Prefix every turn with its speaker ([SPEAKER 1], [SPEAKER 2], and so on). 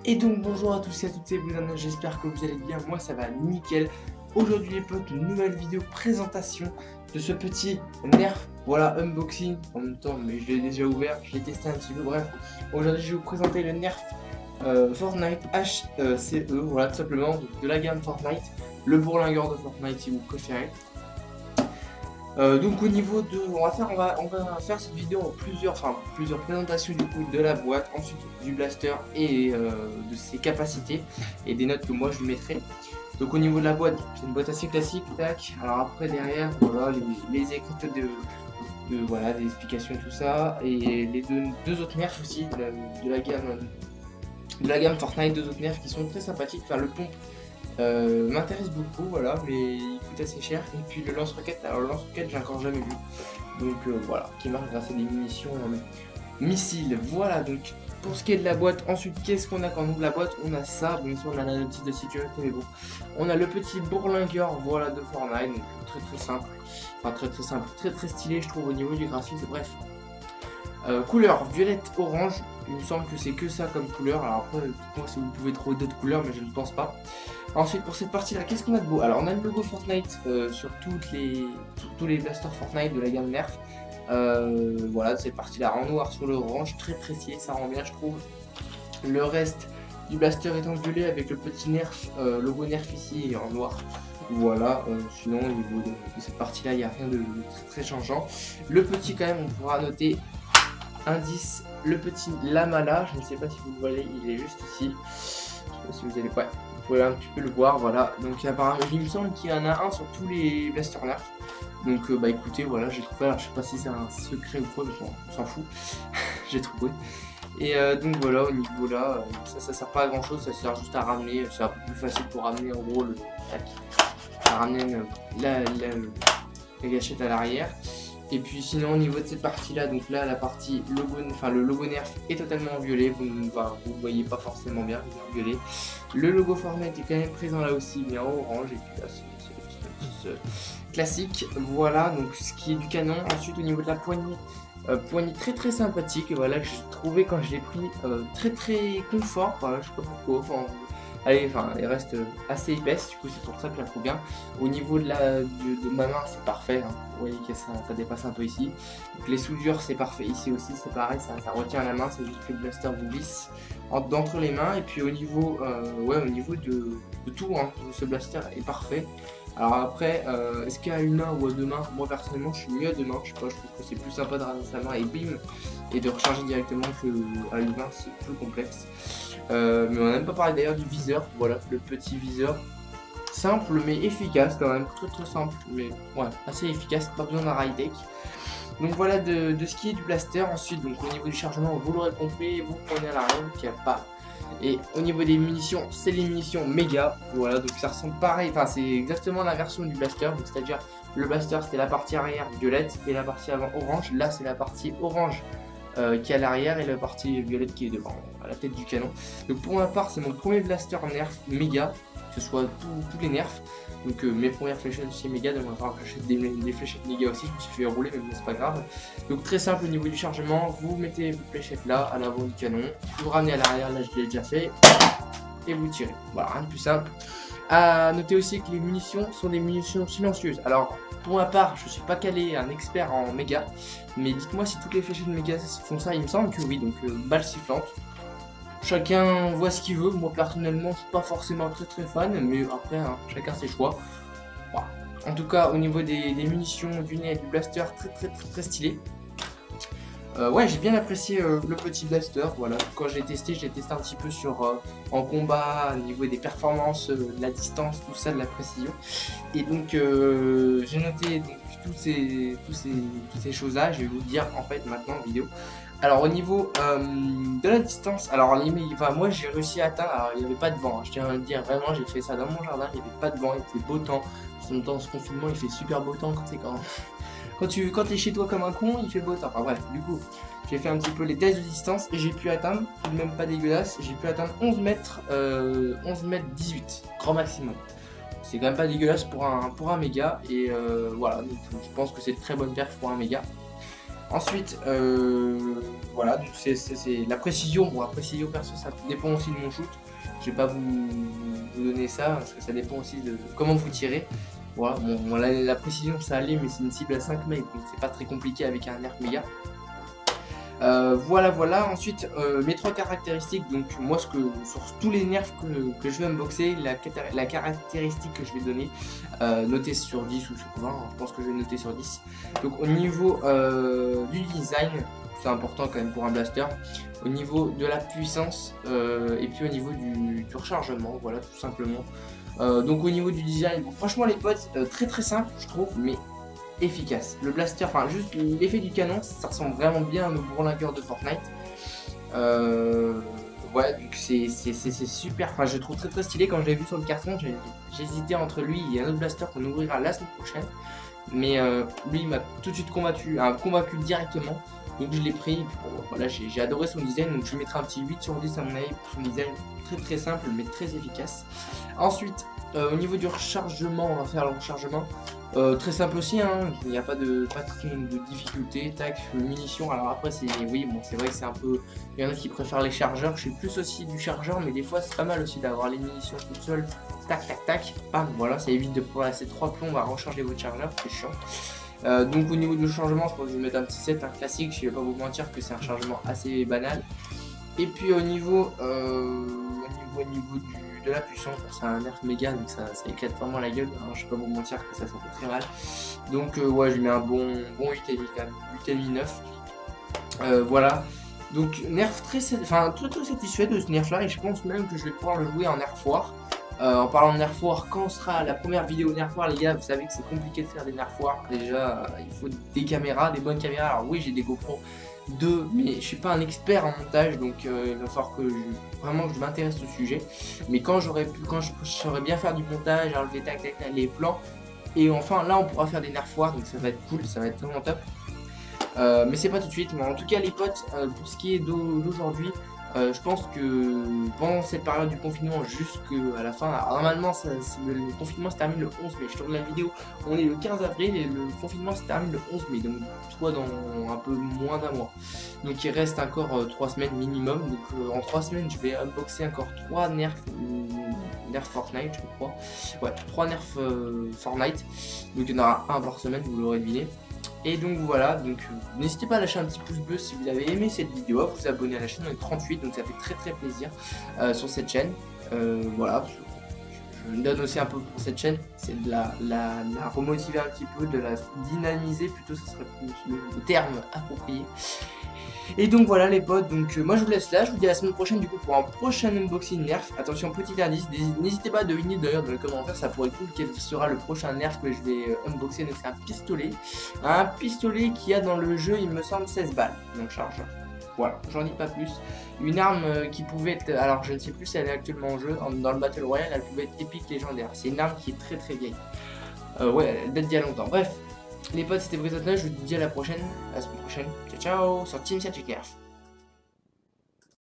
[SPEAKER 1] Et donc bonjour à tous et à toutes, c'est Bluzana, j'espère que vous allez bien, moi ça va nickel. Aujourd'hui les potes, une nouvelle vidéo présentation de ce petit Nerf, voilà, unboxing en même temps, mais je l'ai déjà ouvert, je l'ai testé un petit peu, bref. Aujourd'hui je vais vous présenter le Nerf Fortnite HCE, voilà tout simplement, de la gamme Fortnite, le bourlingueur de Fortnite si vous préférez. Donc au niveau de, on va faire cette vidéo en plusieurs présentations du coup de la boîte, ensuite du blaster et de ses capacités et des notes que moi je lui mettrai. Donc au niveau de la boîte, c'est une boîte assez classique, tac. Alors après derrière, voilà les écrits voilà des explications et tout ça, et les deux autres nerfs aussi de la gamme Fortnite, deux autres nerfs qui sont très sympathiques. Enfin le pompe m'intéresse beaucoup, voilà, mais il coûte assez cher. Et puis le lance-roquette, alors le lance-roquette j'ai encore jamais vu, donc voilà, qui marche grâce à des munitions missiles. Voilà, donc pour ce qui est de la boîte, ensuite qu'est-ce qu'on a quand on ouvre la boîte? On a ça, bien sûr on a la notice de sécurité, mais bon, on a le petit bourlingueur, voilà, de Fortnite, donc très simple, enfin très simple, très stylé je trouve au niveau du graphisme, bref. Couleur violette orange, il me semble que c'est que ça comme couleur. Alors après, moi si vous pouvez trouver d'autres couleurs, mais je ne pense pas. Ensuite pour cette partie là, qu'est-ce qu'on a de beau? Alors on a le logo Fortnite sur tous les blasters Fortnite de la gamme Nerf. Voilà, cette partie là en noir sur le orange, très stylé, ça rend bien je trouve. Le reste du blaster est en violet avec le petit Nerf, logo Nerf ici en noir. Voilà, sinon au niveau de cette partie là il n'y a rien de très changeant. Le petit quand même, on pourra noter indice, le petit Lamala, je ne sais pas si vous le voyez, il est juste ici. Je sais pas si vous allez, ouais, vous pouvez un petit peu le voir, voilà. Donc apparemment, il me semble qu'il y en a un sur tous les blasters Nerf. Donc bah écoutez, voilà, j'ai trouvé, alors je sais pas si c'est un secret ou quoi, mais on s'en fout, j'ai trouvé. Et donc voilà, au niveau là, ça sert pas à grand chose, ça sert juste à ramener, c'est un peu plus facile pour ramener en gros à ramener la gâchette à l'arrière. Et puis sinon au niveau de cette partie là, donc là la partie logo, enfin le logo Nerf est totalement en violet, vous ne voyez pas forcément bien, il est en violet. Le logo Fortnite est quand même présent là aussi, mais en orange, et puis là c'est classique. Voilà, donc ce qui est du canon. Ensuite au niveau de la poignée, poignée très sympathique, voilà, que j'ai trouvé quand je l'ai pris très confort, voilà, je sais pas pourquoi, enfin, elle reste assez épaisse, du coup c'est pour ça que je la trouve bien. Au niveau de ma main c'est parfait, hein. Vous voyez que ça dépasse un peu ici. Donc les soudures c'est parfait, ici aussi c'est pareil, ça retient la main, c'est juste que le blaster vous glisse d'entre les mains. Et puis au niveau, au niveau de tout, hein, ce blaster est parfait. Alors après, est-ce qu'à une main ou à deux mains? Moi personnellement je suis mieux à deux mains, je sais pas, je trouve que c'est plus sympa de ramener sa main et bim, et de recharger directement qu'à une main c'est plus complexe. Mais on n'a même pas parlé d'ailleurs du viseur, voilà, le petit viseur, simple mais efficace quand même, très simple, mais ouais, assez efficace, pas besoin d'un high-tech. Donc voilà de ce qui est du blaster. Ensuite, donc au niveau du chargement, vous l'aurez compris, vous prenez à l'arrière, qu'il n'y a pas. Et au niveau des munitions, c'est les munitions méga, voilà, donc ça ressemble pareil, enfin c'est exactement la version du blaster, c'est-à-dire le blaster c'était la partie arrière violette et la partie avant orange, là c'est la partie orange qui est à l'arrière et la partie violette qui est devant, à la tête du canon. Donc pour ma part c'est mon premier blaster Nerf méga, que ce soit tous les nerfs. Donc mes premières fléchettes aussi méga, donc on va falloir que j'achète des fléchettes méga aussi, je me suis fait rouler mais bon c'est pas grave. Donc très simple au niveau du chargement, vous mettez vos fléchettes là à l'avant du canon, vous ramenez à l'arrière, là je l'ai déjà fait, et vous tirez. Voilà, rien de plus simple. À noter aussi que les munitions sont des munitions silencieuses. Alors pour ma part, je suis pas calé, un expert en méga, mais dites-moi si toutes les fléchettes méga font ça, il me semble que oui, donc balle sifflante. Chacun voit ce qu'il veut, moi personnellement je suis pas forcément très fan, mais après hein, chacun ses choix. Voilà. En tout cas au niveau des munitions, du nez et du blaster, très stylé. Ouais, j'ai bien apprécié le petit blaster, voilà, quand je l'ai testé un petit peu sur en combat, au niveau des performances, de la distance, tout ça, de la précision. Et donc j'ai noté donc, toutes ces choses là, je vais vous dire en fait maintenant en vidéo. Alors au niveau de la distance, alors moi j'ai réussi à atteindre, alors il n'y avait pas de vent, hein, je tiens à le dire, vraiment j'ai fait ça dans mon jardin, il n'y avait pas de vent, il fait beau temps, dans ce confinement il fait super beau temps quand t'es chez toi comme un con, il fait beau temps. Enfin bref, du coup, j'ai fait un petit peu les tests de distance et j'ai pu atteindre, tout de même pas dégueulasse, j'ai pu atteindre 11 mètres 18, grand maximum. C'est quand même pas dégueulasse pour un méga et voilà, donc je pense que c'est de très bonne perf pour un méga. Ensuite, voilà, donc c'est la précision. Bon, la précision perso, ça dépend aussi de mon shoot. Je vais pas vous donner ça parce que ça dépend aussi de comment vous tirez. Voilà, bon, la précision ça allait, mais c'est une cible à 5 mètres, donc c'est pas très compliqué avec un nerf méga. Voilà. Ensuite, mes 3 caractéristiques. Donc, moi, sur tous les nerfs que je vais unboxer, la caractéristique que je vais donner, noter sur 10 ou sur 20, je pense que je vais noter sur 10. Donc, au niveau du design, c'est important quand même pour un blaster, au niveau de la puissance et puis au niveau du rechargement, voilà, tout simplement. Donc, au niveau du design, bon, franchement, les potes, très simple, je trouve, mais efficace. Le blaster, enfin juste l'effet du canon, ça ressemble vraiment bien au bourlingueur de Fortnite. Ouais, donc c'est super. Enfin, je trouve très stylé. Quand je l'ai vu sur le carton, j'hésitais entre lui et un autre blaster qu'on ouvrira la semaine prochaine. Mais lui, il m'a tout de suite convaincu directement. Donc je l'ai pris. Bon, voilà, j'ai adoré son design. Donc je lui mettrai un petit 8 sur 10 à mon avis pour son design très simple mais très efficace. Ensuite, au niveau du rechargement, on va faire le rechargement. Très simple aussi, hein. Il n'y a pas de difficulté. Tac, munitions. Alors après, oui, bon, c'est vrai que c'est un peu. Il y en a qui préfèrent les chargeurs. Je suis plus aussi du chargeur, mais des fois, c'est pas mal aussi d'avoir les munitions toutes seules. Tac. Bam, voilà, ça évite de passer 3 plombs à recharger votre chargeur, c'est chiant. Donc au niveau du chargement, je pense que je vais mettre un petit 7, un classique. Je vais pas vous mentir que c'est un chargement assez banal. Et puis au niveau de la puissance, c'est un nerf méga, donc ça éclate vraiment la gueule, hein, je vais pas vous mentir que ça fait très mal. Donc ouais, je lui mets un bon 8,5 quand même, 8,5, 9. Voilà, donc nerf très satisfait de ce nerf là, et je pense même que je vais pouvoir le jouer en nerf foire. En parlant de nerf foire, quand sera la première vidéo nerf foire, les gars, vous savez que c'est compliqué de faire des nerf foire. Déjà, il faut des caméras, des bonnes caméras. Alors oui, j'ai des GoPro 2, mais je suis pas un expert en montage, donc il va falloir que je m'intéresse au sujet. Mais quand je saurais bien faire du montage, enlever tac les plans, et enfin là on pourra faire des nerf foire, donc ça va être cool, ça va être vraiment top. Mais c'est pas tout de suite. Mais en tout cas les potes, pour ce qui est d'aujourd'hui, je pense que pendant cette période du confinement jusqu'à la fin, normalement le confinement se termine le 11 mai, je tourne la vidéo, on est le 15 avril et le confinement se termine le 11 mai, donc soit dans un peu moins d'un mois. Donc il reste encore 3 semaines minimum, donc en 3 semaines je vais unboxer encore 3 nerfs Fortnite, je crois. Ouais, 3 nerfs Fortnite, donc il y en aura un par semaine, vous l'aurez deviné. Et donc voilà, donc n'hésitez pas à lâcher un petit pouce bleu si vous avez aimé cette vidéo, à vous abonner à la chaîne, on est 38, donc ça fait très plaisir sur cette chaîne. Voilà, je me donne aussi un peu pour cette chaîne, c'est de la remotiver un petit peu, de la dynamiser plutôt, ce serait plus le terme approprié. Et donc voilà les potes, donc moi je vous laisse là, je vous dis à la semaine prochaine du coup pour un prochain unboxing nerf. Attention, petit indice, n'hésitez pas à deviner d'ailleurs dans les commentaires, ça pourrait être cool quel sera le prochain nerf que je vais unboxer. Donc c'est un pistolet qui a dans le jeu il me semble 16 balles, donc chargeur. Voilà, j'en dis pas plus. Une arme qui pouvait être, alors je ne sais plus si elle est actuellement en jeu, dans le Battle Royale, elle pouvait être épique légendaire. C'est une arme qui est très vieille. Ouais, elle date d'il y a longtemps. Bref, les potes, c'était Brisotna, je vous dis à la semaine prochaine. Ciao, sur Team Nerf.